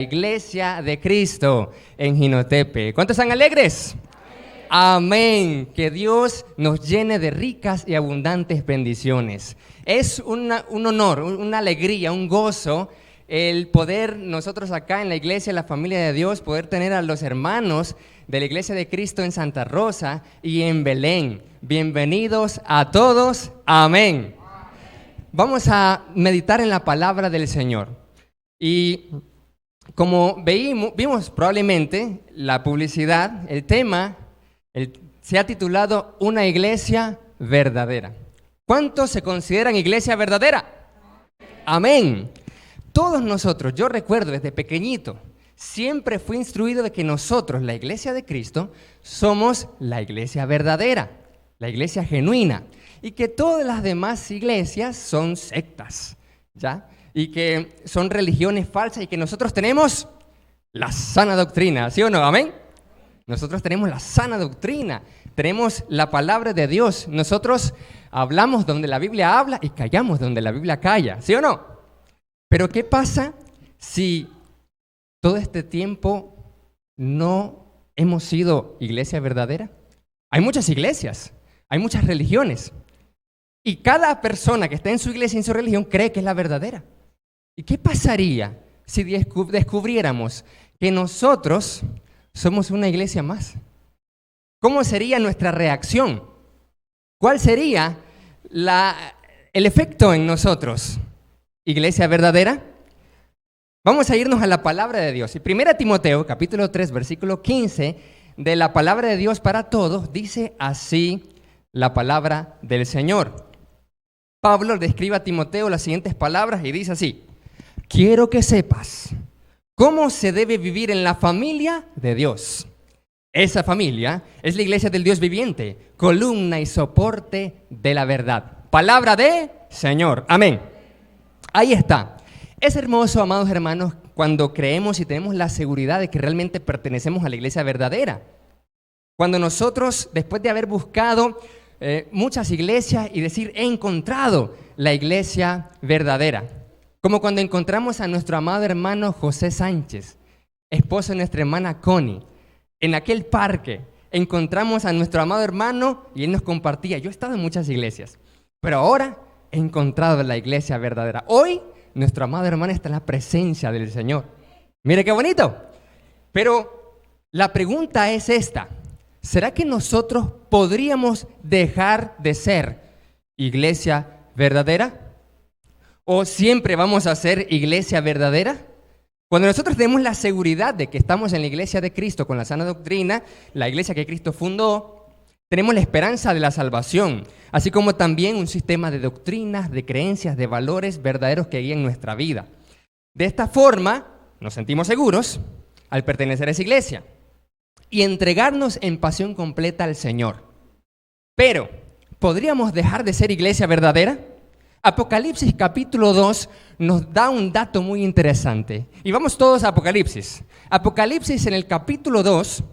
Iglesia de Cristo en Jinotepe. ¿Cuántos están alegres? Amén. Que Dios nos llene de ricas y abundantes bendiciones. Es un honor, una alegría, un gozo el poder nosotros acá en la iglesia, la familia de Dios, poder tener a los hermanos de la Iglesia de Cristo en Santa Rosa y en Belén. Bienvenidos a todos. Amén. Vamos a meditar en la palabra del Señor. Y como vimos probablemente la publicidad, el tema se ha titulado Una iglesia verdadera. ¿Cuántos se consideran iglesia verdadera? Amén. Todos nosotros, yo recuerdo desde pequeñito, siempre fui instruido de que nosotros, la iglesia de Cristo, somos la iglesia verdadera, la iglesia genuina, y que todas las demás iglesias son sectas, ¿ya? Y que son religiones falsas y que nosotros tenemos la sana doctrina, ¿sí o no? Amén. Nosotros tenemos la sana doctrina, tenemos la palabra de Dios. Nosotros hablamos donde la Biblia habla y callamos donde la Biblia calla, ¿sí o no? Pero ¿qué pasa si todo este tiempo no hemos sido iglesia verdadera? Hay muchas iglesias, hay muchas religiones, y cada persona que está en su iglesia y en su religión cree que es la verdadera. ¿Y qué pasaría si descubriéramos que nosotros somos una iglesia más? ¿Cómo sería nuestra reacción? ¿Cuál sería el efecto en nosotros? ¿Iglesia verdadera? Vamos a irnos a la palabra de Dios. Y 1 Timoteo, capítulo 3, versículo 15, de la palabra de Dios para todos, dice así la palabra del Señor. Pablo describe a Timoteo las siguientes palabras y dice así: quiero que sepas cómo se debe vivir en la familia de Dios. Esa familia es la iglesia del Dios viviente, columna y soporte de la verdad. Palabra de Señor. Amén. Ahí está. Es hermoso, amados hermanos, cuando creemos y tenemos la seguridad de que realmente pertenecemos a la iglesia verdadera. Cuando nosotros, después de haber buscado muchas iglesias y decir, he encontrado la iglesia verdadera. Como cuando encontramos a nuestro amado hermano José Sánchez, esposo de nuestra hermana Connie, en aquel parque. Encontramos a nuestro amado hermano y él nos compartía. Yo he estado en muchas iglesias, pero ahora he encontrado la iglesia verdadera. Hoy, nuestro amado hermano está en la presencia del Señor. Mire qué bonito. Pero la pregunta es esta: ¿será que nosotros podríamos dejar de ser iglesia verdadera? ¿O siempre vamos a ser iglesia verdadera? Cuando nosotros tenemos la seguridad de que estamos en la iglesia de Cristo con la sana doctrina, la iglesia que Cristo fundó, tenemos la esperanza de la salvación, así como también un sistema de doctrinas, de creencias, de valores verdaderos que guían nuestra vida. De esta forma, nos sentimos seguros al pertenecer a esa iglesia y entregarnos en pasión completa al Señor. Pero, ¿podríamos dejar de ser iglesia verdadera? Apocalipsis capítulo 2 nos da un dato muy interesante. Y vamos todos a Apocalipsis. Apocalipsis en el capítulo 2,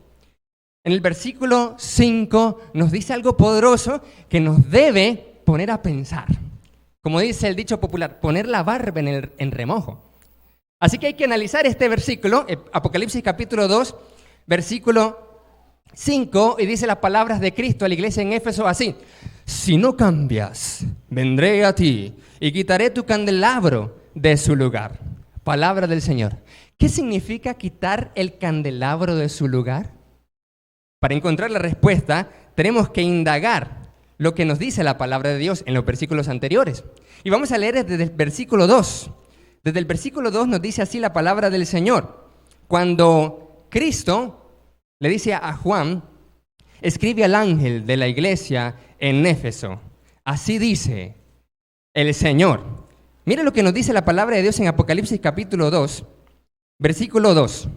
en el versículo 5, nos dice algo poderoso que nos debe poner a pensar. Como dice el dicho popular, poner la barba en remojo. Así que hay que analizar este versículo, Apocalipsis capítulo 2, versículo 5, y dice las palabras de Cristo a la iglesia en Éfeso así: si no cambias, vendré a ti y quitaré tu candelabro de su lugar. Palabra del Señor. ¿Qué significa quitar el candelabro de su lugar? Para encontrar la respuesta, tenemos que indagar lo que nos dice la palabra de Dios en los versículos anteriores. Y vamos a leer desde el versículo 2. Desde el versículo 2 nos dice así la palabra del Señor. Cuando Cristo le dice a Juan, escribe al ángel de la iglesia en Éfeso, así dice el Señor. Mira lo que nos dice la palabra de Dios en Apocalipsis capítulo 2, versículo 2.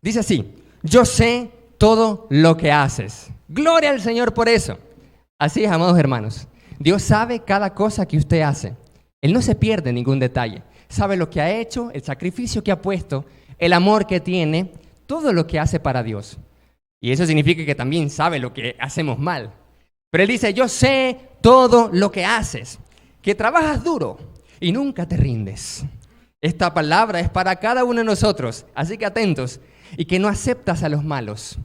Dice así: yo sé todo lo que haces. Gloria al Señor por eso. Así es, amados hermanos. Dios sabe cada cosa que usted hace. Él no se pierde ningún detalle. Sabe lo que ha hecho, el sacrificio que ha puesto, el amor que tiene, todo lo que hace para Dios. Y eso significa que también sabe lo que hacemos mal. Pero Él dice: yo sé todo lo que haces, que trabajas duro y nunca te rindes. Esta palabra es para cada uno de nosotros, así que atentos. Y que no aceptas a los malos.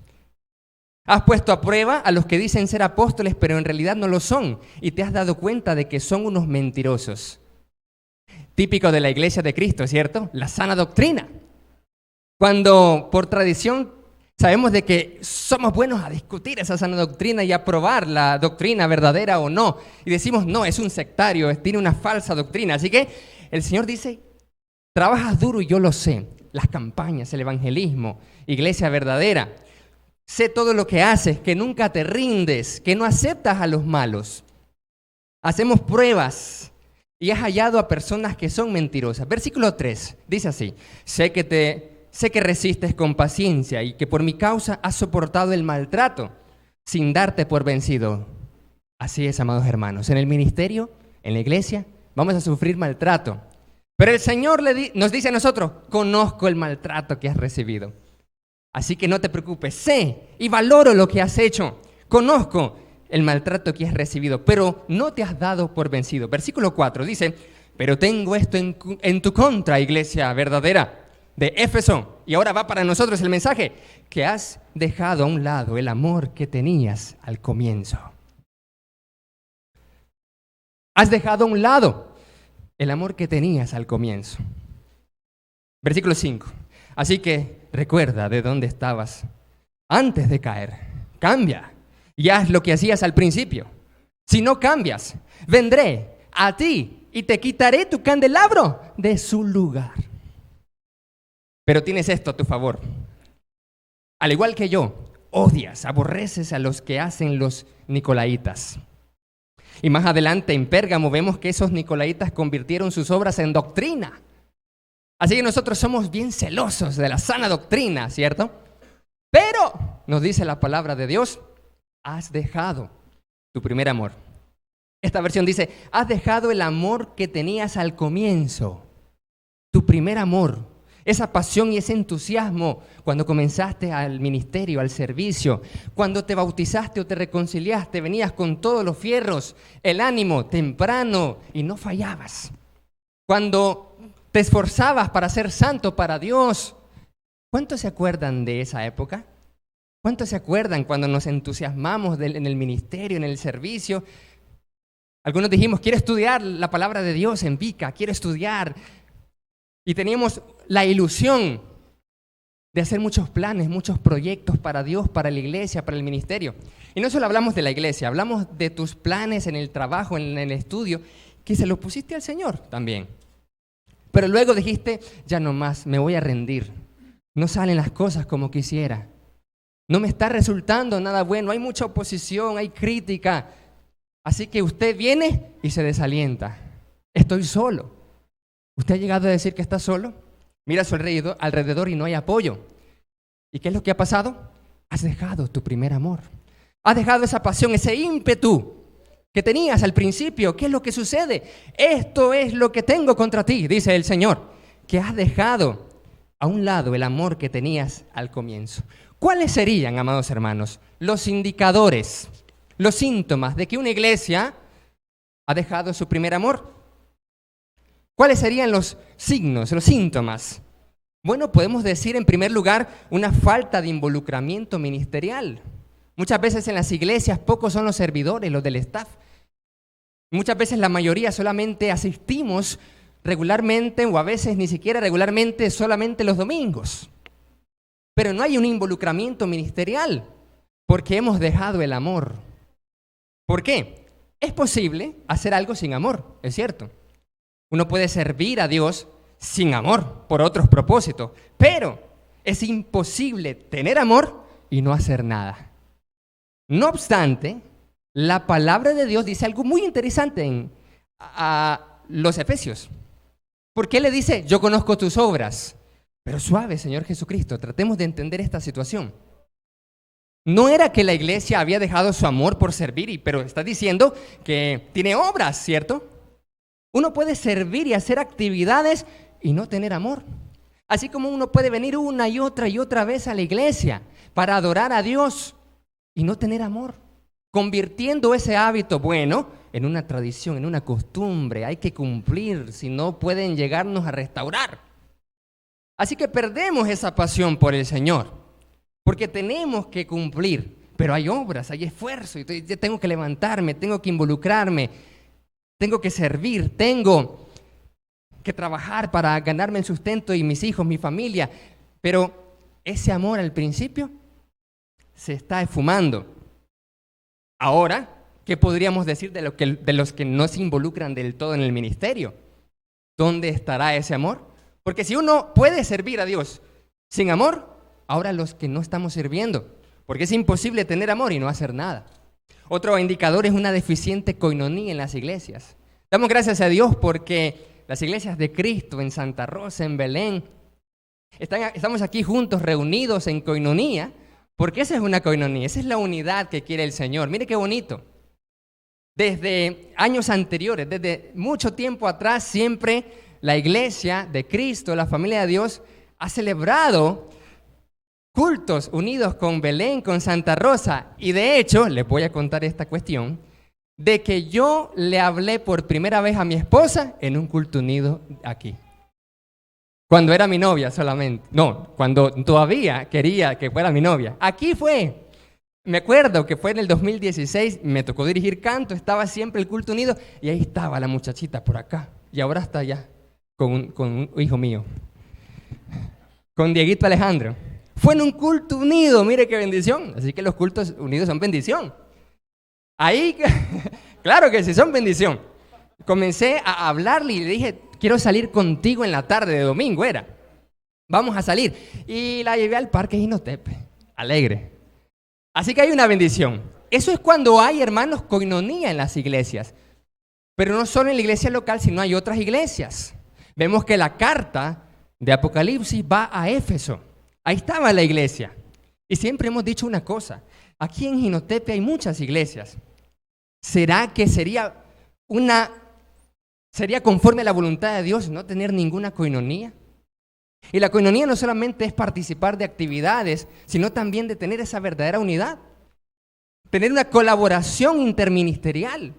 Has puesto a prueba a los que dicen ser apóstoles, pero en realidad no lo son, y te has dado cuenta de que son unos mentirosos. Típico de la iglesia de Cristo, ¿cierto? La sana doctrina. Cuando por tradición sabemos de que somos buenos a discutir esa sana doctrina y a probar la doctrina verdadera o no, y decimos, no, es un sectario, tiene una falsa doctrina. Así que el Señor dice, trabajas duro y yo lo sé. Las campañas, el evangelismo, iglesia verdadera. Sé todo lo que haces, que nunca te rindes, que no aceptas a los malos. Hacemos pruebas y has hallado a personas que son mentirosas. Versículo 3 dice así: sé que resistes con paciencia y que por mi causa has soportado el maltrato sin darte por vencido. Así es, amados hermanos, en el ministerio, en la iglesia, vamos a sufrir maltrato. Pero el Señor nos dice a nosotros, conozco el maltrato que has recibido. Así que no te preocupes, sé y valoro lo que has hecho. Conozco el maltrato que has recibido, pero no te has dado por vencido. Versículo 4 dice, pero tengo esto en tu contra, iglesia verdadera de Éfeso. Y ahora va para nosotros el mensaje, que has dejado a un lado el amor que tenías al comienzo. Has dejado a un lado el amor que tenías al comienzo. Versículo 5. Así que recuerda de dónde estabas antes de caer. Cambia y haz lo que hacías al principio. Si no cambias, vendré a ti y te quitaré tu candelabro de su lugar. Pero tienes esto a tu favor. Al igual que yo, odias, aborreces a los que hacen los nicolaítas. Y más adelante en Pérgamo vemos que esos nicolaítas convirtieron sus obras en doctrina. Así que nosotros somos bien celosos de la sana doctrina, ¿cierto? Pero, nos dice la palabra de Dios, has dejado tu primer amor. Esta versión dice, has dejado el amor que tenías al comienzo. Tu primer amor, esa pasión y ese entusiasmo cuando comenzaste al ministerio, al servicio, cuando te bautizaste o te reconciliaste, venías con todos los fierros, el ánimo temprano y no fallabas. Cuando te esforzabas para ser santo para Dios. ¿Cuántos se acuerdan de esa época? ¿Cuántos se acuerdan cuando nos entusiasmamos en el ministerio, en el servicio? Algunos dijimos, quiero estudiar la palabra de Dios en Vica, quiero estudiar. Y teníamos la ilusión de hacer muchos planes, muchos proyectos para Dios, para la iglesia, para el ministerio. Y no solo hablamos de la iglesia, hablamos de tus planes en el trabajo, en el estudio, que se los pusiste al Señor también. Pero luego dijiste, ya no más, me voy a rendir. No salen las cosas como quisiera. No me está resultando nada bueno, hay mucha oposición, hay crítica. Así que usted viene y se desalienta. Estoy solo. ¿Usted ha llegado a decir que está solo? Mira a su alrededor y no hay apoyo. ¿Y qué es lo que ha pasado? Has dejado tu primer amor. Has dejado esa pasión, ese ímpetu que tenías al principio. ¿Qué es lo que sucede? Esto es lo que tengo contra ti, dice el Señor, que has dejado a un lado el amor que tenías al comienzo. ¿Cuáles serían, amados hermanos, los indicadores, los síntomas de que una iglesia ha dejado su primer amor? ¿Cuáles serían los signos, los síntomas? Bueno, podemos decir en primer lugar una falta de involucramiento ministerial. Muchas veces en las iglesias pocos son los servidores, los del staff. Muchas veces la mayoría solamente asistimos regularmente o a veces ni siquiera regularmente, solamente los domingos. Pero no hay un involucramiento ministerial porque hemos dejado el amor. ¿Por qué? Es posible hacer algo sin amor, es cierto. Uno puede servir a Dios sin amor por otros propósitos, pero es imposible tener amor y no hacer nada. No obstante, la palabra de Dios dice algo muy interesante a los Efesios. Porque Él le dice, yo conozco tus obras. Pero suave, Señor Jesucristo, tratemos de entender esta situación. No era que la iglesia había dejado su amor por servir, pero está diciendo que tiene obras, ¿cierto? Uno puede servir y hacer actividades y no tener amor. Así como uno puede venir una y otra vez a la iglesia para adorar a Dios y no tener amor, convirtiendo ese hábito bueno en una tradición, en una costumbre. Hay que cumplir, si no pueden llegarnos a restaurar. Así que perdemos esa pasión por el Señor, porque tenemos que cumplir. Pero hay obras, hay esfuerzo, y yo tengo que levantarme, tengo que involucrarme, tengo que servir, tengo que trabajar para ganarme el sustento y mis hijos, mi familia. Pero ese amor al principio se está esfumando. Ahora, ¿qué podríamos decir de los que no se involucran del todo en el ministerio? ¿Dónde estará ese amor? Porque si uno puede servir a Dios sin amor, ahora los que no estamos sirviendo, porque es imposible tener amor y no hacer nada. Otro indicador es una deficiente coinonía en las iglesias. Damos gracias a Dios porque las iglesias de Cristo en Santa Rosa, en Belén, estamos aquí juntos, reunidos en coinonía, porque esa es una coinonía, esa es la unidad que quiere el Señor. Mire qué bonito. Desde años anteriores, desde mucho tiempo atrás, siempre la iglesia de Cristo, la familia de Dios, ha celebrado cultos unidos con Belén, con Santa Rosa. Y de hecho, les voy a contar esta cuestión, de que yo le hablé por primera vez a mi esposa en un culto unido aquí. Cuando era mi novia solamente. No, cuando todavía quería que fuera mi novia. Aquí fue. Me acuerdo que fue en el 2016, me tocó dirigir canto, estaba siempre el culto unido y ahí estaba la muchachita por acá. Y ahora está allá con un hijo mío, con Dieguito Alejandro. Fue en un culto unido, mire qué bendición. Así que los cultos unidos son bendición. Ahí, claro que sí, son bendición. Comencé a hablarle y le dije, quiero salir contigo en la tarde de domingo, era. Vamos a salir. Y la llevé al Parque Jinotepe, alegre. Así que hay una bendición. Eso es cuando hay, hermanos, coinonía en las iglesias. Pero no solo en la iglesia local, sino hay otras iglesias. Vemos que la carta de Apocalipsis va a Éfeso. Ahí estaba la iglesia. Y siempre hemos dicho una cosa. Aquí en Jinotepe hay muchas iglesias. ¿Será que sería conforme a la voluntad de Dios no tener ninguna coinonía? Y la coinonía no solamente es participar de actividades, sino también de tener esa verdadera unidad. Tener una colaboración interministerial.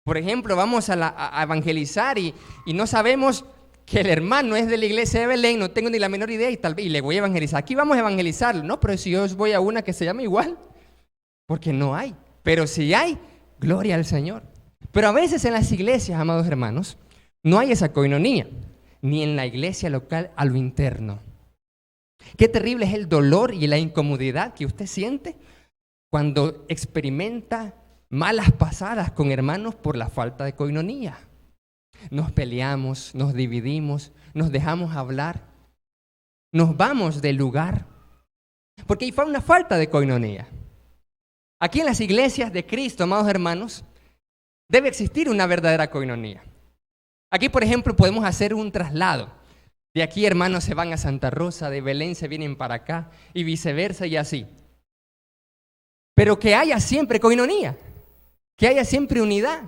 Por ejemplo, vamos a evangelizar y no sabemos que el hermano es de la iglesia de Belén, no tengo ni la menor idea y le voy a evangelizar. Aquí vamos a evangelizarlo. No, pero si yo voy a una que se llama igual, porque no hay. Pero si hay, gloria al Señor. Pero a veces en las iglesias, amados hermanos, no hay esa coinonía, ni en la iglesia local a lo interno. Qué terrible es el dolor y la incomodidad que usted siente cuando experimenta malas pasadas con hermanos por la falta de coinonía. Nos peleamos, nos dividimos, nos dejamos hablar, nos vamos del lugar, porque hay una falta de coinonía. Aquí en las iglesias de Cristo, amados hermanos, debe existir una verdadera coinonía. Aquí, por ejemplo, podemos hacer un traslado. De aquí, hermanos, se van a Santa Rosa, de Belén se vienen para acá, y viceversa y así. Pero que haya siempre coinonía, que haya siempre unidad.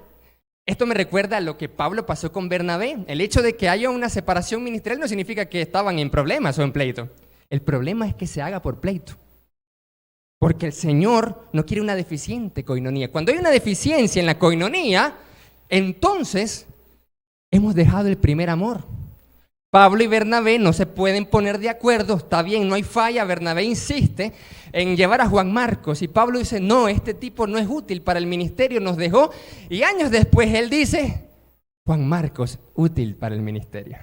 Esto me recuerda a lo que Pablo pasó con Bernabé. El hecho de que haya una separación ministerial no significa que estaban en problemas o en pleito. El problema es que se haga por pleito. Porque el Señor no quiere una deficiente coinonía. Cuando hay una deficiencia en la coinonía, entonces hemos dejado el primer amor. Pablo y Bernabé no se pueden poner de acuerdo, está bien, no hay falla. Bernabé insiste en llevar a Juan Marcos y Pablo dice, no, este tipo no es útil para el ministerio, nos dejó. Y años después él dice, Juan Marcos, útil para el ministerio.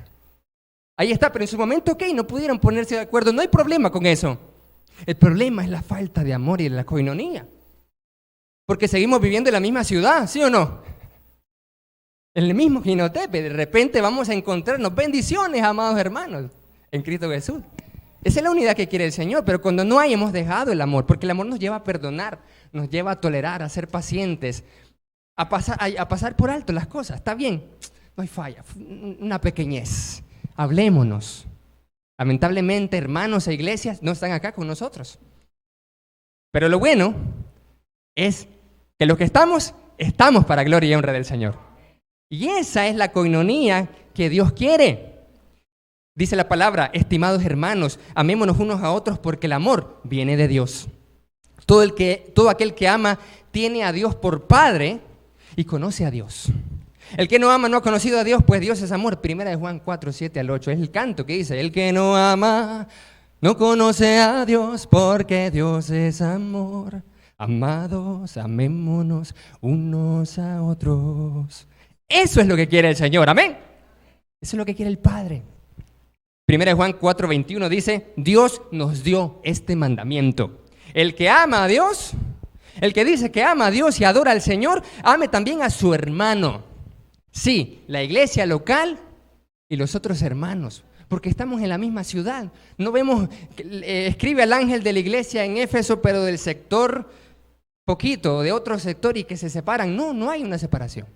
Ahí está, pero en su momento, ok, no pudieron ponerse de acuerdo, no hay problema con eso. El problema es la falta de amor y de la coinonía. Porque seguimos viviendo en la misma ciudad, ¿sí o no? En el mismo Jinotepe, de repente vamos a encontrarnos bendiciones, amados hermanos, en Cristo Jesús. Esa es la unidad que quiere el Señor, pero cuando no hay, hemos dejado el amor, porque el amor nos lleva a perdonar, nos lleva a tolerar, a ser pacientes, a pasar por alto las cosas. Está bien, no hay falla, una pequeñez, hablémonos. Lamentablemente, hermanos e iglesias no están acá con nosotros. Pero lo bueno es que los que estamos para gloria y honra del Señor. Y esa es la coinonía que Dios quiere. Dice la palabra, estimados hermanos, amémonos unos a otros porque el amor viene de Dios. Todo aquel que ama tiene a Dios por Padre y conoce a Dios. El que no ama no ha conocido a Dios, pues Dios es amor. Primera de Juan 4, 7 al 8. Es el canto que dice, el que no ama no conoce a Dios, porque Dios es amor. Amados, amémonos unos a otros. Eso es lo que quiere el Señor, amén. Eso es lo que quiere el Padre. Primera de Juan 4, 21 dice, Dios nos dio este mandamiento. El que ama a Dios, el que dice que ama a Dios y adora al Señor, ame también a su hermano. Sí, la iglesia local y los otros hermanos, porque estamos en la misma ciudad. No vemos, escribe al ángel de la iglesia en Éfeso, pero del sector poquito, de otro sector y que se separan. No, no hay una separación.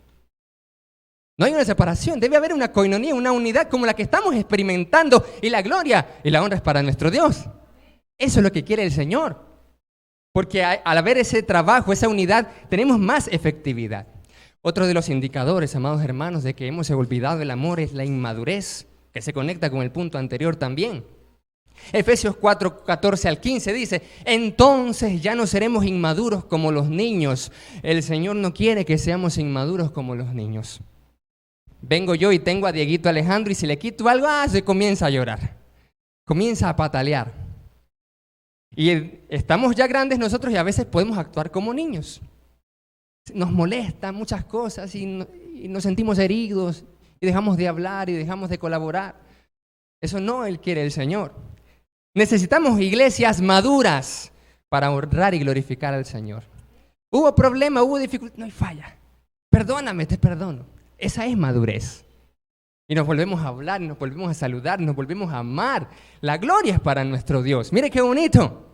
No hay una separación, debe haber una coinonía, una unidad como la que estamos experimentando y la gloria y la honra es para nuestro Dios. Eso es lo que quiere el Señor, porque al haber ese trabajo, esa unidad, tenemos más efectividad. Otro de los indicadores, amados hermanos, de que hemos olvidado el amor es la inmadurez, que se conecta con el punto anterior también. Efesios 4, 14 al 15 dice, entonces ya no seremos inmaduros como los niños. El Señor no quiere que seamos inmaduros como los niños. Vengo yo y tengo a Dieguito Alejandro y si le quito algo, se comienza a llorar, comienza a patalear. Y estamos ya grandes nosotros y a veces podemos actuar como niños. Nos molestan muchas cosas y nos sentimos heridos y dejamos de hablar y dejamos de colaborar. Eso no quiere el Señor. Necesitamos iglesias maduras para honrar y glorificar al Señor. Hubo problema, hubo dificultad, no hay falla. Perdóname, te perdono. Esa es madurez. Y nos volvemos a hablar, nos volvemos a saludar, nos volvemos a amar. La gloria es para nuestro Dios. Mire qué bonito.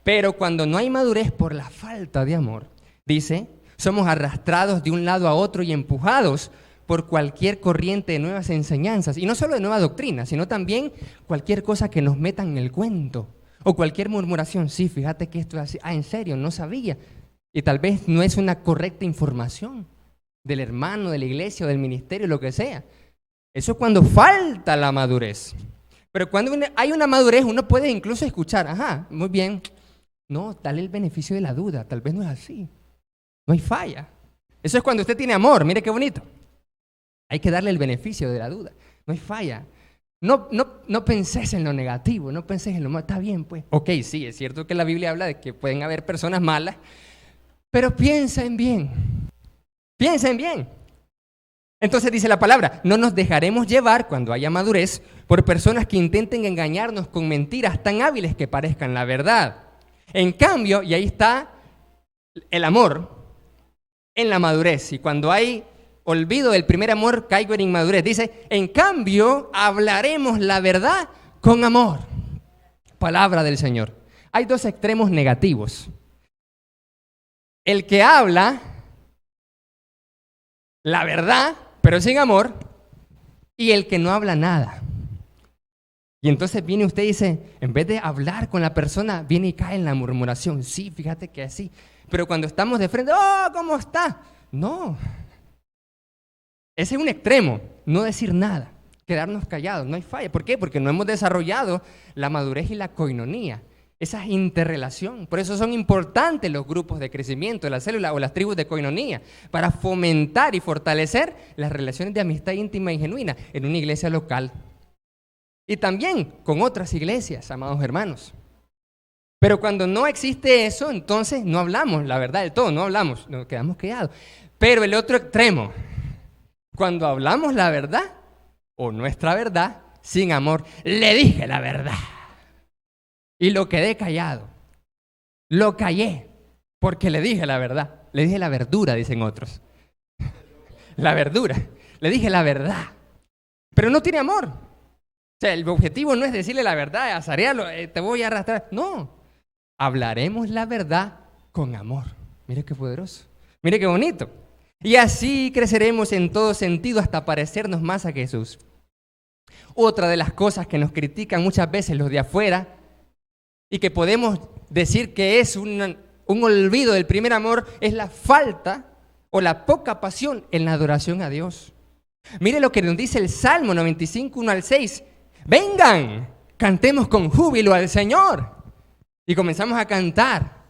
Pero cuando no hay madurez por la falta de amor, dice, somos arrastrados de un lado a otro y empujados por cualquier corriente de nuevas enseñanzas. Y no solo de nueva doctrina, sino también cualquier cosa que nos metan en el cuento. O cualquier murmuración. Sí, fíjate que esto es así. En serio, no sabía. Y tal vez no es una correcta información del hermano, de la iglesia o del ministerio, lo que sea. Eso es cuando falta la madurez. Pero cuando hay una madurez, uno puede incluso escuchar, muy bien, no, dale el beneficio de la duda, tal vez no es así. No hay falla. Eso es cuando usted tiene amor, mire qué bonito. Hay que darle el beneficio de la duda. No hay falla. No penses en lo negativo, no penses en lo malo. Está bien, pues. Ok, sí, es cierto que la Biblia habla de que pueden haber personas malas, pero piensen bien. Piensen bien. Entonces dice la palabra, no nos dejaremos llevar cuando haya madurez por personas que intenten engañarnos con mentiras tan hábiles que parezcan la verdad. En cambio, y ahí está el amor en la madurez. Y cuando hay olvido del primer amor, caigo en inmadurez. Dice, en cambio, hablaremos la verdad con amor. Palabra del Señor. Hay dos extremos negativos. El que habla la verdad, pero sin amor, y el que no habla nada. Y entonces viene usted y dice, en vez de hablar con la persona, viene y cae en la murmuración. Sí, fíjate que así. Pero cuando estamos de frente, ¿cómo está? No. Ese es un extremo, no decir nada, quedarnos callados, no hay falla. ¿Por qué? Porque no hemos desarrollado la madurez y la coinonía, esa interrelación. Por eso son importantes los grupos de crecimiento, las células o las tribus de coinonía, para fomentar y fortalecer las relaciones de amistad íntima y genuina en una iglesia local. Y también con otras iglesias, amados hermanos. Pero cuando no existe eso, entonces no hablamos, la verdad del todo, no hablamos, nos quedamos callados. Pero el otro extremo, cuando hablamos la verdad o nuestra verdad sin amor, le dije la verdad y lo quedé callado, lo callé porque le dije la verdad, le dije la verdura, dicen otros, la verdura, le dije la verdad, pero no tiene amor. O sea, el objetivo no es decirle la verdad, azarearlo, te voy a arrastrar, no, hablaremos la verdad con amor. Mire qué poderoso, mire qué bonito. Y así creceremos en todo sentido hasta parecernos más a Jesús. Otra de las cosas que nos critican muchas veces los de afuera y que podemos decir que es un olvido del primer amor es la falta o la poca pasión en la adoración a Dios. Mire lo que nos dice el Salmo 95, 1 al 6. Vengan, cantemos con júbilo al Señor. Y comenzamos a cantar.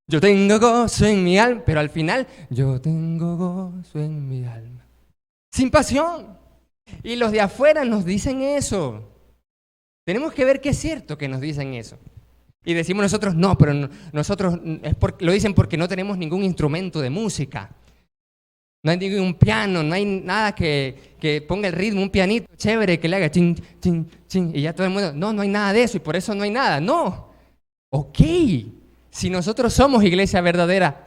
Yo tengo gozo en mi alma, pero al final, yo tengo gozo en mi alma. Sin pasión. Y los de afuera nos dicen eso. Tenemos que ver que es cierto que nos dicen eso. Y decimos nosotros, no, pero nosotros lo dicen porque no tenemos ningún instrumento de música. No hay ningún piano, no hay nada que ponga el ritmo, un pianito chévere que le haga chin, chin, chin. Y ya todo el mundo, no hay nada de eso y por eso no hay nada. No. Ok. Si nosotros somos iglesia verdadera,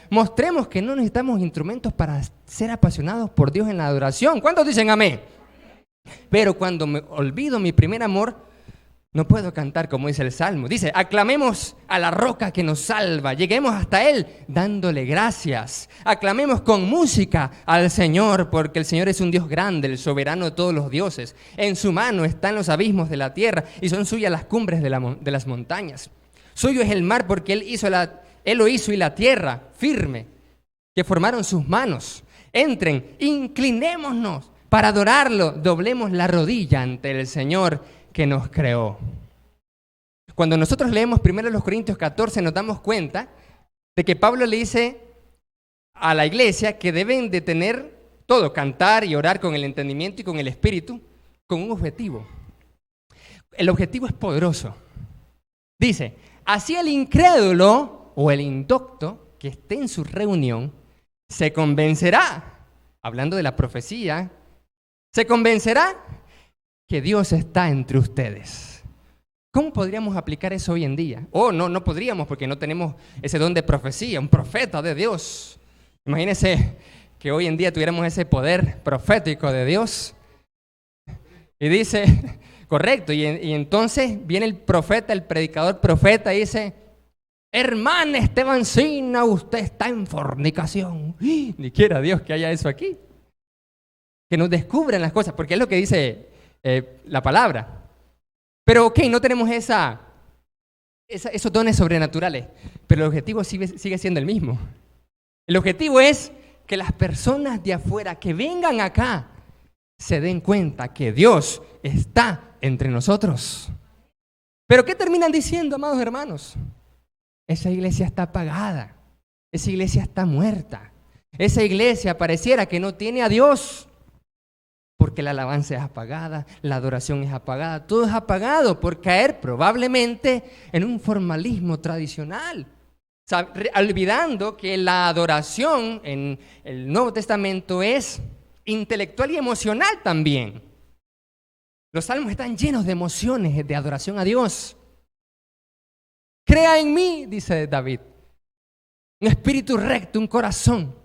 mostremos que no necesitamos instrumentos para ser apasionados por Dios en la adoración. ¿Cuántos dicen amén? Pero cuando me olvido mi primer amor, no puedo cantar como dice el Salmo. Dice, aclamemos a la roca que nos salva, lleguemos hasta Él dándole gracias. Aclamemos con música al Señor, porque el Señor es un Dios grande, el soberano de todos los dioses. En su mano están los abismos de la tierra y son suyas las cumbres de las montañas. Suyo es el mar porque Él lo hizo y la tierra firme que formaron sus manos. Entren, inclinémonos para adorarlo, doblemos la rodilla ante el Señor que nos creó. Cuando nosotros leemos 1 Corintios 14 nos damos cuenta de que Pablo le dice a la iglesia que deben de tener todo, cantar y orar con el entendimiento y con el espíritu, con un objetivo. El objetivo es poderoso. Dice, así el incrédulo o el indocto que esté en su reunión se convencerá, hablando de la profecía, se convencerá que Dios está entre ustedes. ¿Cómo podríamos aplicar eso hoy en día? No podríamos porque no tenemos ese don de profecía, un profeta de Dios. Imagínense que hoy en día tuviéramos ese poder profético de Dios. Y dice, correcto, y entonces viene el profeta, el predicador profeta y dice, hermana Estebancina, usted está en fornicación. Ni quiera Dios que haya eso aquí. Que nos descubran las cosas, porque es lo que dice la palabra. Pero ok, no tenemos esos dones sobrenaturales, pero el objetivo sigue siendo el mismo. El objetivo es que las personas de afuera que vengan acá se den cuenta que Dios está entre nosotros. ¿Pero qué terminan diciendo, amados hermanos? Esa iglesia está apagada, esa iglesia está muerta, esa iglesia pareciera que no tiene a Dios. Porque la alabanza es apagada, la adoración es apagada, todo es apagado por caer probablemente en un formalismo tradicional, olvidando que la adoración en el Nuevo Testamento es intelectual y emocional también. Los salmos están llenos de emociones, de adoración a Dios. Crea en mí, dice David, un espíritu recto, un corazón,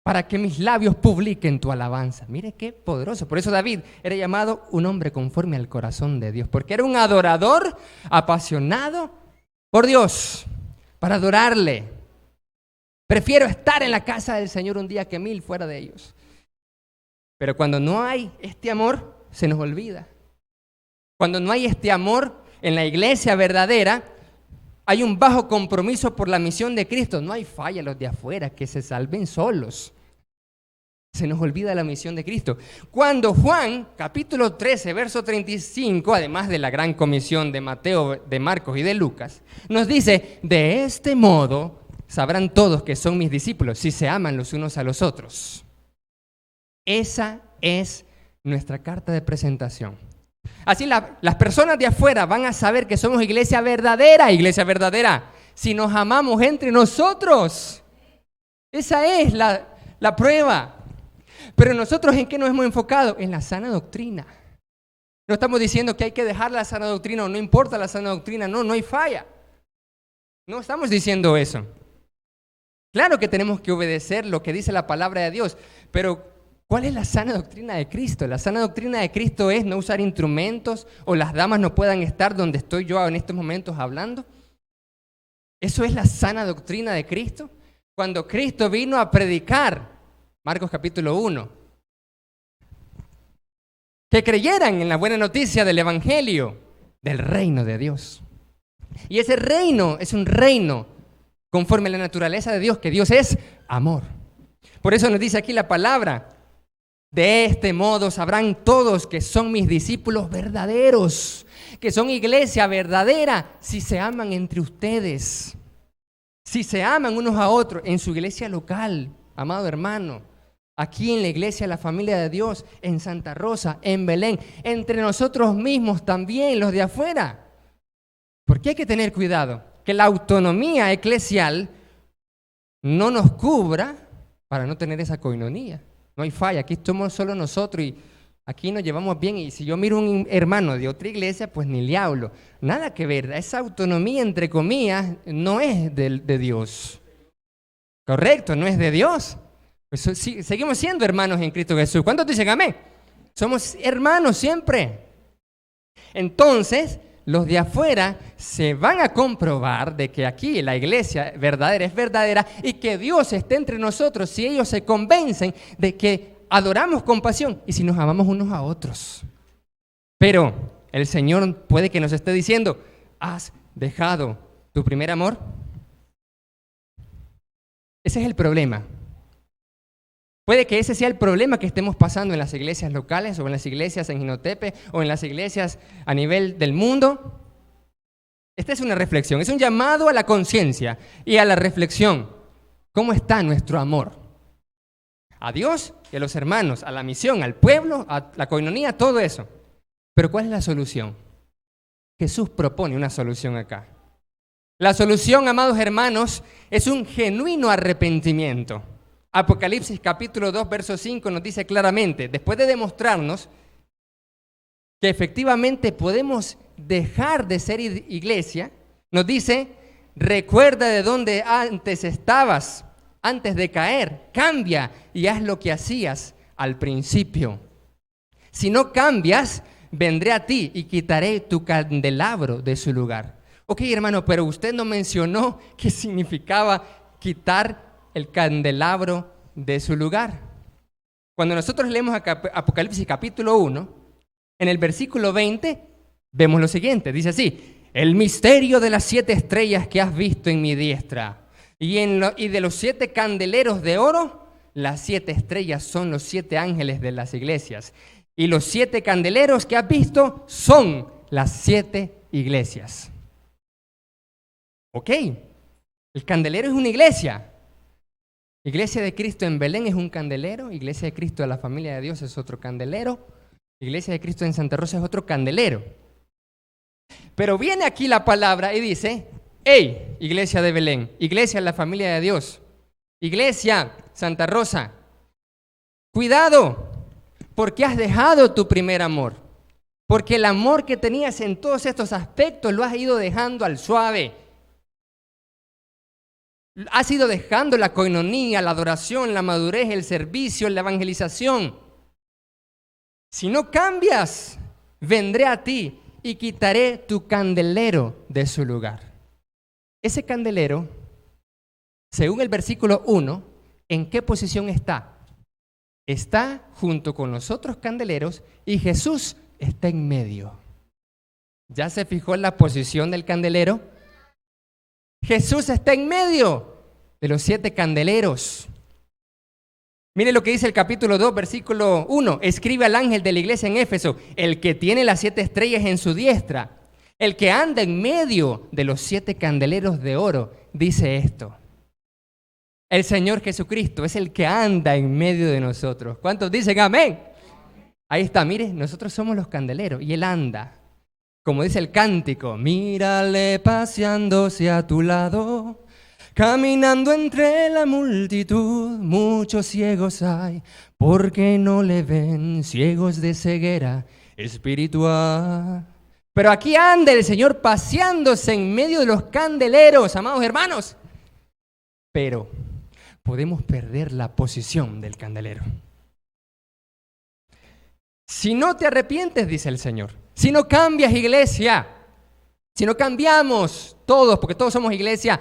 para que mis labios publiquen tu alabanza. Mire qué poderoso. Por eso David era llamado un hombre conforme al corazón de Dios, porque era un adorador apasionado por Dios, para adorarle. Prefiero estar en la casa del Señor un día que 1000 fuera de ellos. Pero cuando no hay este amor, se nos olvida. Cuando no hay este amor en la iglesia verdadera, hay un bajo compromiso por la misión de Cristo. No hay falla los de afuera, que se salven solos. Se nos olvida la misión de Cristo. Cuando Juan, capítulo 13, verso 35, además de la gran comisión de Mateo, de Marcos y de Lucas, nos dice, de este modo sabrán todos que son mis discípulos, si se aman los unos a los otros. Esa es nuestra carta de presentación. Así las personas de afuera van a saber que somos iglesia verdadera, si nos amamos entre nosotros. Esa es la prueba. Pero nosotros, ¿en qué nos hemos enfocado? En la sana doctrina. No estamos diciendo que hay que dejar la sana doctrina o no importa la sana doctrina, no hay falla. No estamos diciendo eso. Claro que tenemos que obedecer lo que dice la palabra de Dios, pero ¿cuál es la sana doctrina de Cristo? La sana doctrina de Cristo es no usar instrumentos o las damas no puedan estar donde estoy yo en estos momentos hablando. ¿Eso es la sana doctrina de Cristo? Cuando Cristo vino a predicar, Marcos capítulo 1, que creyeran en la buena noticia del Evangelio, del reino de Dios. Y ese reino es un reino conforme a la naturaleza de Dios, que Dios es amor. Por eso nos dice aquí la palabra, de este modo sabrán todos que son mis discípulos verdaderos, que son iglesia verdadera si se aman entre ustedes, si se aman unos a otros en su iglesia local, amado hermano, aquí en la iglesia de la familia de Dios, en Santa Rosa, en Belén, entre nosotros mismos también, los de afuera. Porque hay que tener cuidado que la autonomía eclesial no nos cubra para no tener esa coinonía. No hay falla, aquí somos solo nosotros y aquí nos llevamos bien. Y si yo miro un hermano de otra iglesia, pues ni le hablo. Nada que ver, esa autonomía, entre comillas, no es de Dios. Correcto, no es de Dios. Pues sí, seguimos siendo hermanos en Cristo Jesús. ¿Cuántos dicen amén? Somos hermanos siempre. Entonces, los de afuera se van a comprobar de que aquí la iglesia verdadera es verdadera y que Dios esté entre nosotros si ellos se convencen de que adoramos con pasión y si nos amamos unos a otros. Pero el Señor puede que nos esté diciendo, ¿has dejado tu primer amor? Ese es el problema. Puede que ese sea el problema que estemos pasando en las iglesias locales o en las iglesias en Jinotepe o en las iglesias a nivel del mundo. Esta es una reflexión, es un llamado a la conciencia y a la reflexión. ¿Cómo está nuestro amor? A Dios y a los hermanos, a la misión, al pueblo, a la coinonía, todo eso. Pero ¿cuál es la solución? Jesús propone una solución acá. La solución, amados hermanos, es un genuino arrepentimiento. Apocalipsis capítulo 2, verso 5 nos dice claramente, después de demostrarnos que efectivamente podemos dejar de ser iglesia, nos dice, recuerda de dónde antes estabas, antes de caer, cambia y haz lo que hacías al principio. Si no cambias, vendré a ti y quitaré tu candelabro de su lugar. Ok, hermano, pero usted no mencionó qué significaba quitar el candelabro de su lugar. Cuando nosotros leemos Apocalipsis capítulo 1, en el versículo 20, vemos lo siguiente, dice así, el misterio de las 7 estrellas que has visto en mi diestra, y de los 7 candeleros de oro, las 7 estrellas son los 7 ángeles de las iglesias, y los 7 candeleros que has visto son las 7 iglesias. Ok, el candelero es una iglesia. Iglesia de Cristo en Belén es un candelero, Iglesia de Cristo de la familia de Dios es otro candelero, Iglesia de Cristo en Santa Rosa es otro candelero. Pero viene aquí la palabra y dice, hey, Iglesia de Belén, Iglesia de la familia de Dios, Iglesia Santa Rosa, cuidado, porque has dejado tu primer amor, porque el amor que tenías en todos estos aspectos lo has ido dejando al suave. Has ido dejando la coinonía, la adoración, la madurez, el servicio, la evangelización. Si no cambias, vendré a ti y quitaré tu candelero de su lugar. Ese candelero, según el versículo 1, ¿en qué posición está? Está junto con los otros candeleros y Jesús está en medio. ¿Ya se fijó en la posición del candelero? Jesús está en medio de los 7 candeleros. Mire lo que dice el capítulo 2, versículo 1. Escribe al ángel de la iglesia en Éfeso, el que tiene las 7 estrellas en su diestra, el que anda en medio de los 7 candeleros de oro, dice esto. El Señor Jesucristo es el que anda en medio de nosotros. ¿Cuántos dicen amén? Ahí está, mire, nosotros somos los candeleros y Él anda. Como dice el cántico, mírale paseándose a tu lado, caminando entre la multitud, muchos ciegos hay, porque no le ven, ciegos de ceguera espiritual. Pero aquí anda el Señor paseándose en medio de los candeleros, amados hermanos. Pero podemos perder la posición del candelero. Si no te arrepientes, dice el Señor, si no cambias iglesia, si no cambiamos todos, porque todos somos iglesia,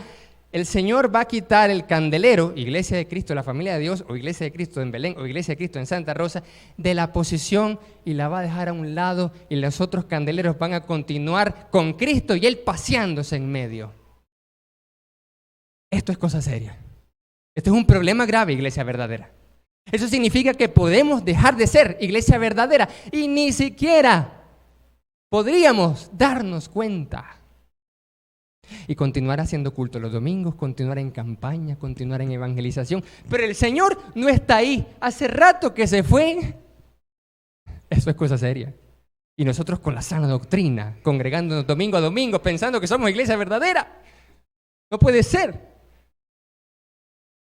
el Señor va a quitar el candelero, Iglesia de Cristo, la familia de Dios, o Iglesia de Cristo en Belén, o Iglesia de Cristo en Santa Rosa, de la posición y la va a dejar a un lado y los otros candeleros van a continuar con Cristo y Él paseándose en medio. Esto es cosa seria. Esto es un problema grave, iglesia verdadera. Eso significa que podemos dejar de ser iglesia verdadera y ni siquiera podríamos darnos cuenta y continuar haciendo culto los domingos, continuar en campaña, continuar en evangelización. Pero el Señor no está ahí. Hace rato que se fue. Eso es cosa seria. Y nosotros con la sana doctrina, congregándonos domingo a domingo, pensando que somos iglesia verdadera. No puede ser.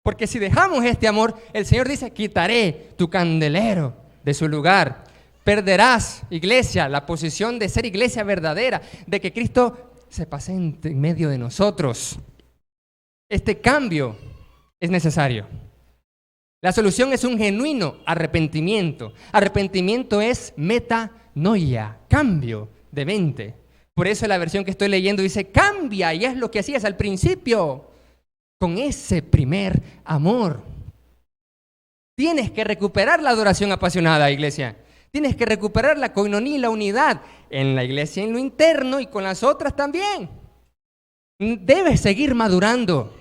Porque si dejamos este amor, el Señor dice, quitaré tu candelero de su lugar. Perderás, iglesia, la posición de ser iglesia verdadera, de que Cristo se pase en medio de nosotros. Este cambio es necesario. La solución es un genuino arrepentimiento. Arrepentimiento es metanoia, cambio de mente. Por eso la versión que estoy leyendo dice, cambia, y es lo que hacías al principio, con ese primer amor. Tienes que recuperar la adoración apasionada, iglesia. Tienes que recuperar la coinonía y la unidad en la iglesia, en lo interno y con las otras también. Debes seguir madurando.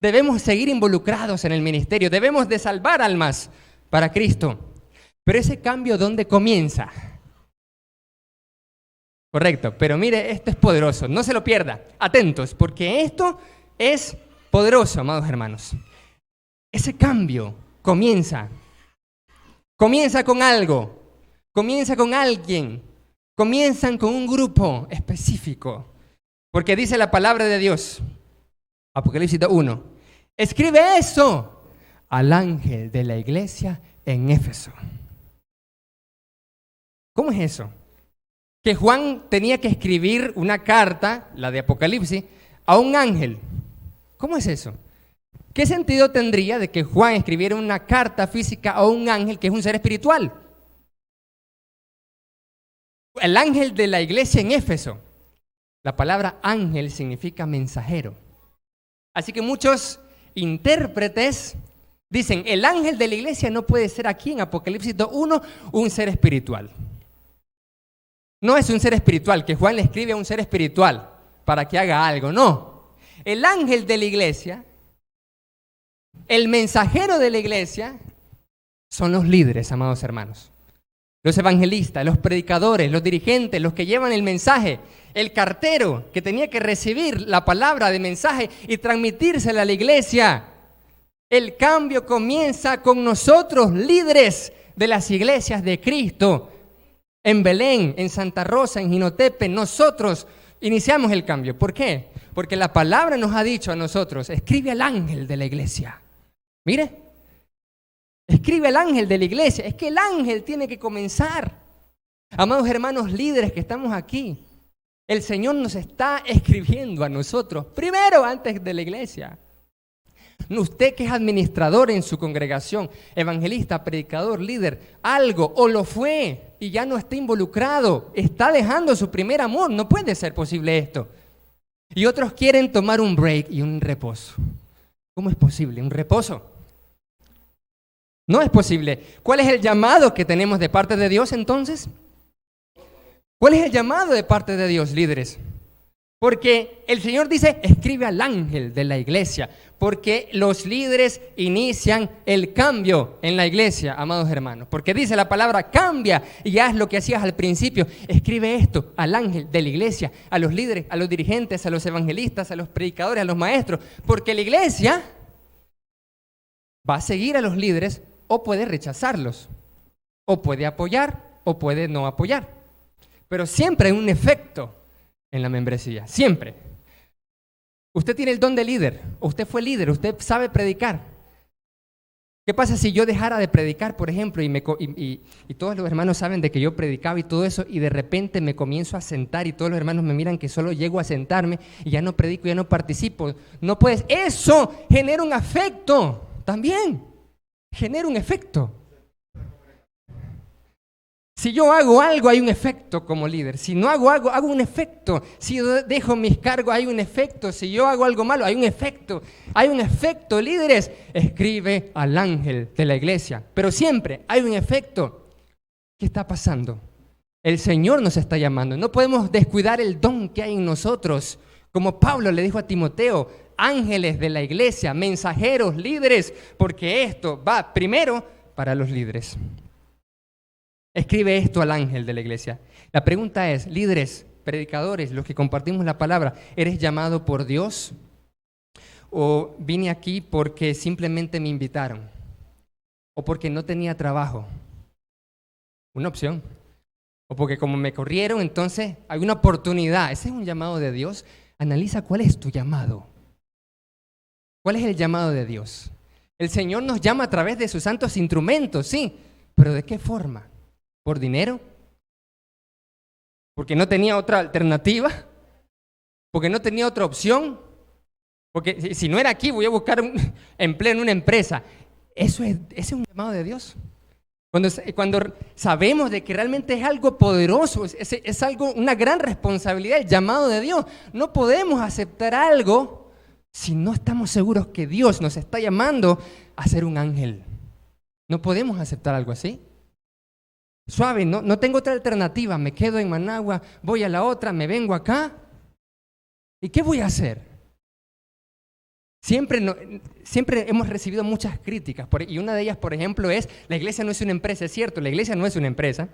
Debemos seguir involucrados en el ministerio. Debemos de salvar almas para Cristo. Pero ese cambio, ¿dónde comienza? Correcto, pero mire, esto es poderoso. No se lo pierda. Atentos, porque esto es poderoso, amados hermanos. Ese cambio comienza con algo. Comienza con alguien, comienzan con un grupo específico, porque dice la palabra de Dios, Apocalipsis 1, escribe eso al ángel de la iglesia en Éfeso. ¿Cómo es eso? Que Juan tenía que escribir una carta, la de Apocalipsis, a un ángel. ¿Cómo es eso? ¿Qué sentido tendría de que Juan escribiera una carta física a un ángel que es un ser espiritual? El ángel de la iglesia en Éfeso. La palabra ángel significa mensajero. Así que muchos intérpretes dicen, el ángel de la iglesia no puede ser aquí en Apocalipsis 1 un ser espiritual. No es un ser espiritual, que Juan le escribe a un ser espiritual para que haga algo, no. El ángel de la iglesia, el mensajero de la iglesia, son los líderes, amados hermanos. Los evangelistas, los predicadores, los dirigentes, los que llevan el mensaje, el cartero que tenía que recibir la palabra de mensaje y transmitírsela a la iglesia. El cambio comienza con nosotros, líderes de las iglesias de Cristo. En Belén, en Santa Rosa, en Jinotepe, nosotros iniciamos el cambio. ¿Por qué? Porque la palabra nos ha dicho a nosotros, escribe al ángel de la iglesia. Mire. Escribe al ángel de la iglesia. Es que el ángel tiene que comenzar. Amados hermanos líderes que estamos aquí, el Señor nos está escribiendo a nosotros, primero antes de la iglesia. Usted que es administrador en su congregación, evangelista, predicador, líder, algo, o lo fue y ya no está involucrado, está dejando su primer amor. No puede ser posible esto. Y otros quieren tomar un break y un reposo. ¿Cómo es posible? ¿Un reposo? No es posible. ¿Cuál es el llamado que tenemos de parte de Dios entonces? ¿Cuál es el llamado de parte de Dios, líderes? Porque el Señor dice, escribe al ángel de la iglesia, porque los líderes inician el cambio en la iglesia, amados hermanos. Porque dice la palabra, cambia y haz lo que hacías al principio. Escribe esto al ángel de la iglesia, a los líderes, a los dirigentes, a los evangelistas, a los predicadores, a los maestros. Porque la iglesia va a seguir a los líderes o puede rechazarlos, o puede apoyar, o puede no apoyar. Pero siempre hay un efecto en la membresía, siempre. Usted tiene el don de líder, usted fue líder, usted sabe predicar. ¿Qué pasa si yo dejara de predicar, por ejemplo, y todos los hermanos saben de que yo predicaba y todo eso, y de repente me comienzo a sentar y todos los hermanos me miran que solo llego a sentarme y ya no predico, ya no participo? No puedes. Eso genera un afecto también. Genera un efecto. Si yo hago algo, hay un efecto como líder. Si no hago algo, hago un efecto. Si yo dejo mis cargos, hay un efecto. Si yo hago algo malo, hay un efecto. Hay un efecto, líderes. Escribe al ángel de la iglesia. Pero siempre hay un efecto. ¿Qué está pasando? El Señor nos está llamando. No podemos descuidar el don que hay en nosotros. Como Pablo le dijo a Timoteo, ángeles de la iglesia, mensajeros, líderes, porque esto va primero para los líderes. escribe esto al ángel de la iglesia. La pregunta es, líderes, predicadores, los que compartimos la palabra, ¿eres llamado por Dios? ¿O vine aquí porque simplemente me invitaron? ¿O porque no tenía trabajo? Una opción. O porque como me corrieron, entonces hay una oportunidad. ¿Ese es un llamado de Dios? Analiza cuál es tu llamado. ¿Cuál es el llamado de Dios? El Señor nos llama a través de sus santos instrumentos, sí, pero ¿de qué forma? ¿Por dinero? ¿Porque no tenía otra alternativa? ¿Porque no tenía otra opción? Porque si no era aquí, voy a buscar un empleo en una empresa. ¿Ese es un llamado de Dios? Cuando sabemos de que realmente es algo poderoso, es algo, una gran responsabilidad, el llamado de Dios. No podemos aceptar algo si no estamos seguros que Dios nos está llamando a ser un ángel. No podemos aceptar algo así. Suave, no tengo otra alternativa, me quedo en Managua, voy a la otra, me vengo acá. ¿Y qué voy a hacer? Siempre hemos recibido muchas críticas, y una de ellas, por ejemplo, es, la iglesia no es una empresa. Es cierto, la iglesia no es una empresa,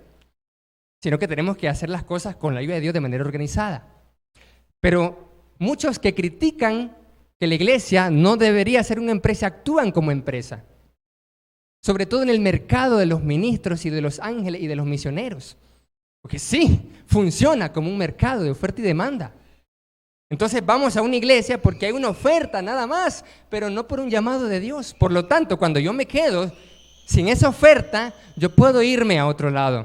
sino que tenemos que hacer las cosas con la ayuda de Dios de manera organizada. Pero muchos que critican que la iglesia no debería ser una empresa, actúan como empresa. Sobre todo en el mercado de los ministros y de los ángeles y de los misioneros. Porque sí, funciona como un mercado de oferta y demanda. Entonces vamos a una iglesia porque hay una oferta nada más, pero no por un llamado de Dios. Por lo tanto, cuando yo me quedo sin esa oferta, yo puedo irme a otro lado.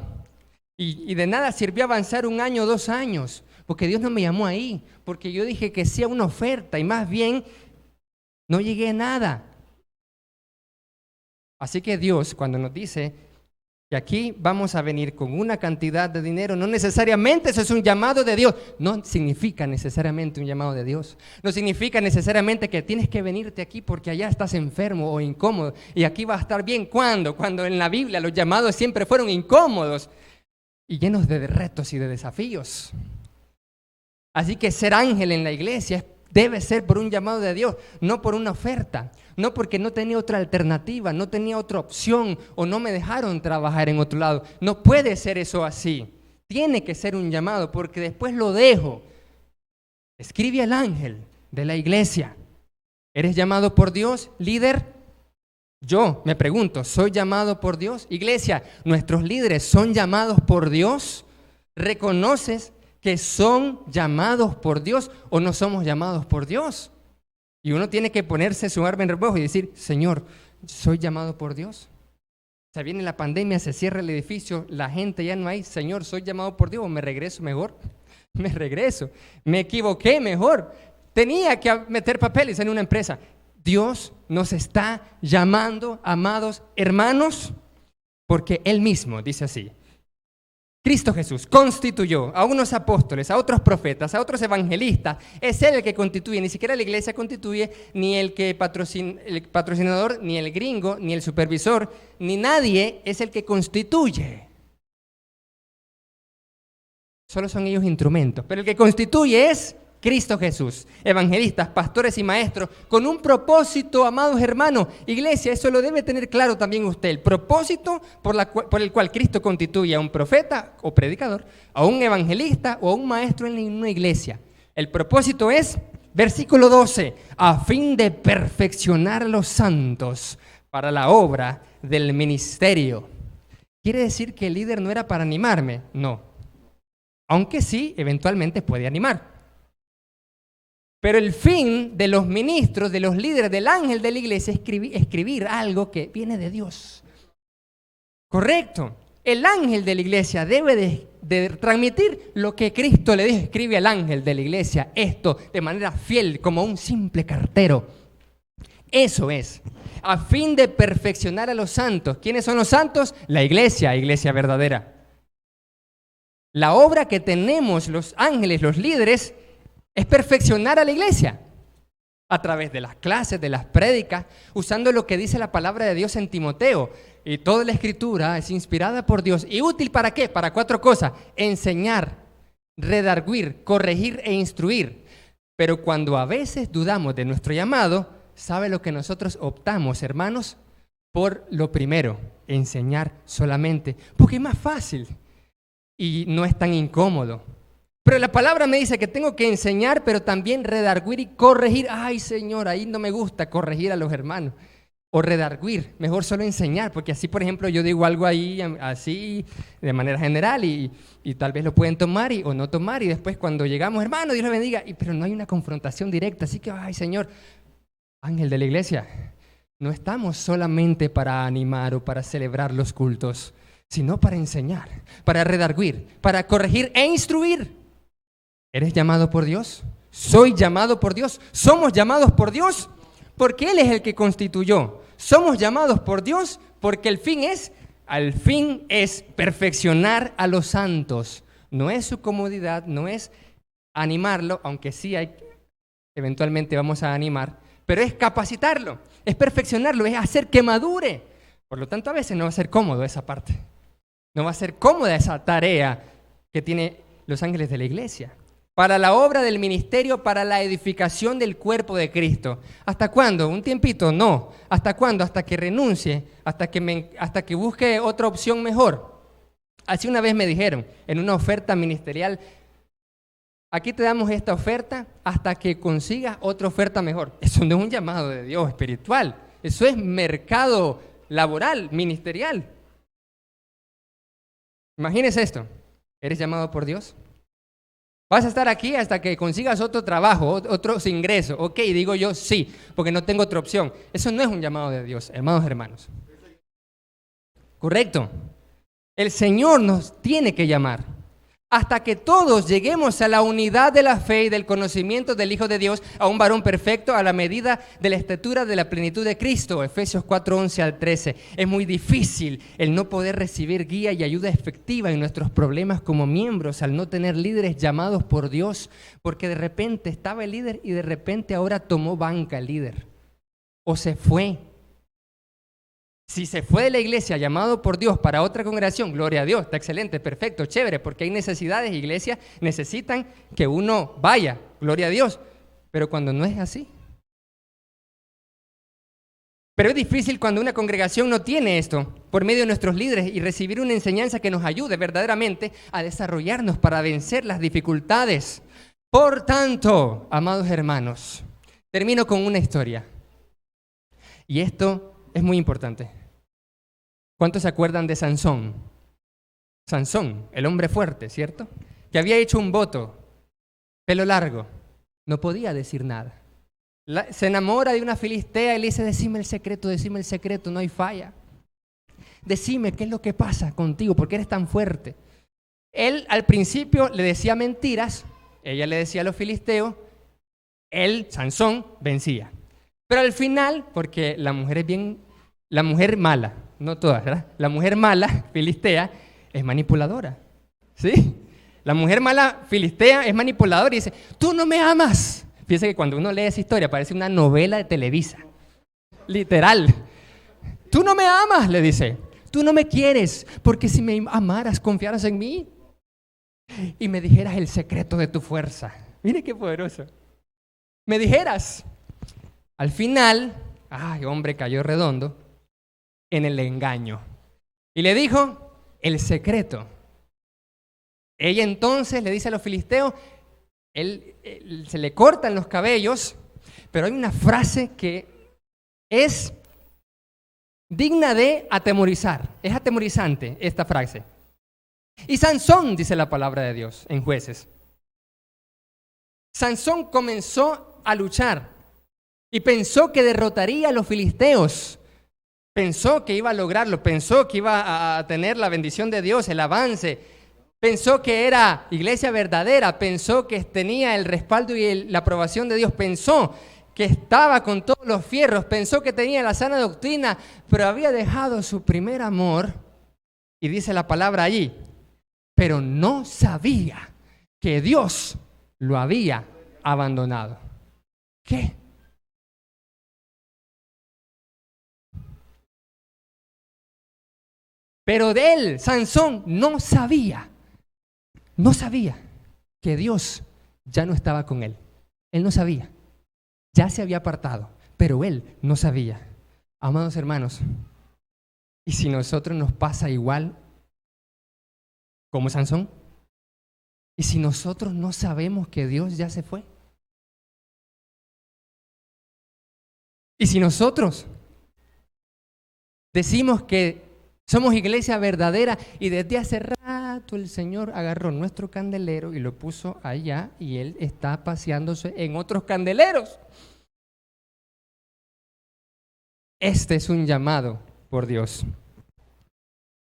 Y de nada sirvió avanzar 1 año, 2 años, porque Dios no me llamó ahí, porque yo dije que sí a una oferta y más bien no llegué a nada. Así que Dios, cuando nos dice que aquí vamos a venir con una cantidad de dinero, no necesariamente eso es un llamado de Dios. No significa necesariamente un llamado de Dios. No significa necesariamente que tienes que venirte aquí porque allá estás enfermo o incómodo y aquí va a estar bien. ¿Cuándo? Cuando en la Biblia los llamados siempre fueron incómodos y llenos de retos y de desafíos. Así que ser ángel en la iglesia debe ser por un llamado de Dios, no por una oferta, no porque no tenía otra alternativa, no tenía otra opción o no me dejaron trabajar en otro lado. No puede ser eso así. Tiene que ser un llamado porque después lo dejo. Escribe al ángel de la iglesia. ¿Eres llamado por Dios, líder? Yo me pregunto, ¿soy llamado por Dios? Iglesia, ¿nuestros líderes son llamados por Dios? ¿Reconoces que son llamados por Dios o no somos llamados por Dios? Y uno tiene que ponerse su arma en reposo y decir, Señor, ¿soy llamado por Dios? Se viene la pandemia, se cierra el edificio, la gente ya no hay. Señor, ¿soy llamado por Dios o me regreso mejor? Me regreso. Me equivoqué mejor. Tenía que meter papeles en una empresa. Dios nos está llamando, amados hermanos, porque Él mismo dice así. Cristo Jesús constituyó a unos apóstoles, a otros profetas, a otros evangelistas. Es Él el que constituye, ni siquiera la iglesia constituye, ni el patrocinador, ni el gringo, ni el supervisor, ni nadie es el que constituye. Solo son ellos instrumentos, pero el que constituye es Cristo Jesús. Evangelistas, pastores y maestros, con un propósito, amados hermanos. Iglesia, eso lo debe tener claro también usted. El propósito por el cual Cristo constituye a un profeta o predicador, a un evangelista o a un maestro en una iglesia. El propósito es, versículo 12, a fin de perfeccionar a los santos para la obra del ministerio. ¿Quiere decir que el líder no era para animarme? No. Aunque sí, eventualmente puede animar. Pero el fin de los ministros, de los líderes, del ángel de la iglesia es escribir algo que viene de Dios. Correcto. El ángel de la iglesia debe de transmitir lo que Cristo le dijo. Escribe al ángel de la iglesia esto de manera fiel, como un simple cartero. Eso es, a fin de perfeccionar a los santos. ¿Quiénes son los santos? La iglesia verdadera. La obra que tenemos los ángeles, los líderes, es perfeccionar a la iglesia a través de las clases, de las prédicas, usando lo que dice la palabra de Dios en Timoteo. Y toda la escritura es inspirada por Dios. ¿Y útil para qué? Para 4 cosas. Enseñar, redarguir, corregir e instruir. Pero cuando a veces dudamos de nuestro llamado, ¿sabe lo que nosotros optamos, hermanos? Por lo primero, enseñar solamente, porque es más fácil y no es tan incómodo. Pero la palabra me dice que tengo que enseñar, pero también redarguir y corregir. Ay, Señor, ahí no me gusta corregir a los hermanos. O redarguir, mejor solo enseñar, porque así, por ejemplo, yo digo algo ahí, así, de manera general, y tal vez lo pueden tomar o no tomar, y después cuando llegamos, hermano, Dios le bendiga, pero no hay una confrontación directa. Así que, ay, Señor, ángel de la iglesia, no estamos solamente para animar o para celebrar los cultos, sino para enseñar, para redarguir, para corregir e instruir. ¿Eres llamado por Dios? ¿Soy llamado por Dios? ¿Somos llamados por Dios? Porque Él es el que constituyó. Somos llamados por Dios porque al fin es perfeccionar a los santos. No es su comodidad, no es animarlo, aunque sí eventualmente vamos a animar, pero es capacitarlo, es perfeccionarlo, es hacer que madure. Por lo tanto, a veces no va a ser cómodo esa parte. No va a ser cómoda esa tarea que tienen los ángeles de la iglesia. Para la obra del ministerio, para la edificación del cuerpo de Cristo. ¿Hasta cuándo? ¿Un tiempito? No. ¿Hasta cuándo? Hasta que renuncie, hasta que busque otra opción mejor. Así una vez me dijeron, en una oferta ministerial, aquí te damos esta oferta hasta que consigas otra oferta mejor. Eso no es un llamado de Dios espiritual. Eso es mercado laboral, ministerial. Imagínese esto. ¿Eres llamado por Dios? ¿Vas a estar aquí hasta que consigas otro trabajo, otros ingresos? Ok, digo yo sí, porque no tengo otra opción. Eso no es un llamado de Dios, hermanos. Correcto. El Señor nos tiene que llamar hasta que todos lleguemos a la unidad de la fe y del conocimiento del Hijo de Dios, a un varón perfecto a la medida de la estatura de la plenitud de Cristo. Efesios 4:11 al 13. Es muy difícil el no poder recibir guía y ayuda efectiva en nuestros problemas como miembros al no tener líderes llamados por Dios, porque de repente estaba el líder y de repente ahora tomó banca el líder o se fue. Si se fue de la iglesia llamado por Dios para otra congregación, gloria a Dios, está excelente, perfecto, chévere, porque hay necesidades, iglesias necesitan que uno vaya, gloria a Dios, pero cuando no es así. Pero es difícil cuando una congregación no tiene esto por medio de nuestros líderes y recibir una enseñanza que nos ayude verdaderamente a desarrollarnos para vencer las dificultades. Por tanto, amados hermanos, termino con una historia. Y esto es muy importante. ¿Cuántos se acuerdan de Sansón? Sansón, el hombre fuerte, ¿cierto? Que había hecho un voto, pelo largo, no podía decir nada. Se enamora de una filistea y le dice, decime el secreto, no hay falla. Decime qué es lo que pasa contigo, por qué eres tan fuerte. Él al principio le decía mentiras, ella le decía a los filisteos, él, Sansón, vencía. Pero al final, porque la mujer mala, no todas, ¿verdad? La mujer mala, filistea, es manipuladora, ¿sí? La mujer mala, filistea, es manipuladora y dice, tú no me amas. Fíjense que cuando uno lee esa historia parece una novela de Televisa, literal. Tú no me amas, le dice, tú no me quieres, porque si me amaras, confiaras en mí y me dijeras el secreto de tu fuerza. Mire qué poderoso. Me dijeras. Al final, ay, hombre, cayó redondo en el engaño. Y le dijo el secreto. Ella entonces le dice a los filisteos, él se le cortan los cabellos, pero hay una frase que es digna de atemorizar. Es atemorizante esta frase. Y Sansón, dice la palabra de Dios en Jueces. Sansón comenzó a luchar. Y pensó que derrotaría a los filisteos. Pensó que iba a lograrlo. Pensó que iba a tener la bendición de Dios, el avance. Pensó que era iglesia verdadera. Pensó que tenía el respaldo y la aprobación de Dios. Pensó que estaba con todos los fierros. Pensó que tenía la sana doctrina. Pero había dejado su primer amor. Y dice la palabra allí. Pero no sabía que Dios lo había abandonado. ¿Qué? Pero de él, Sansón, no sabía que Dios ya no estaba con él. Él no sabía, ya se había apartado, pero él no sabía. Amados hermanos, ¿Y si nosotros nos pasa igual como Sansón? ¿Y si nosotros no sabemos que Dios ya se fue? ¿Y si nosotros decimos que somos iglesia verdadera y desde hace rato el Señor agarró nuestro candelero y lo puso allá y Él está paseándose en otros candeleros? Este es un llamado por Dios.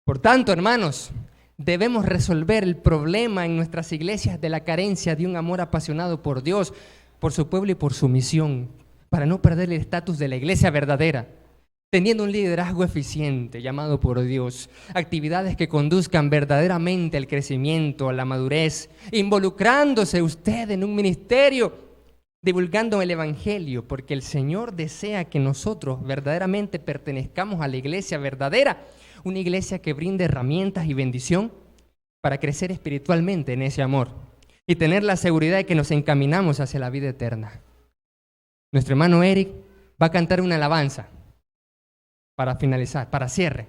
Por tanto, hermanos, debemos resolver el problema en nuestras iglesias de la carencia de un amor apasionado por Dios, por su pueblo y por su misión, para no perder el estatus de la iglesia verdadera, teniendo un liderazgo eficiente, llamado por Dios, actividades que conduzcan verdaderamente al crecimiento, a la madurez, involucrándose usted en un ministerio, divulgando el Evangelio, porque el Señor desea que nosotros verdaderamente pertenezcamos a la iglesia verdadera, una iglesia que brinde herramientas y bendición para crecer espiritualmente en ese amor y tener la seguridad de que nos encaminamos hacia la vida eterna. Nuestro hermano Eric va a cantar una alabanza para finalizar, para cierre.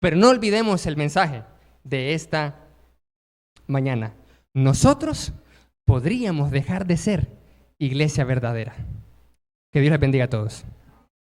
Pero no olvidemos el mensaje de esta mañana. Nosotros podríamos dejar de ser iglesia verdadera. Que Dios les bendiga a todos.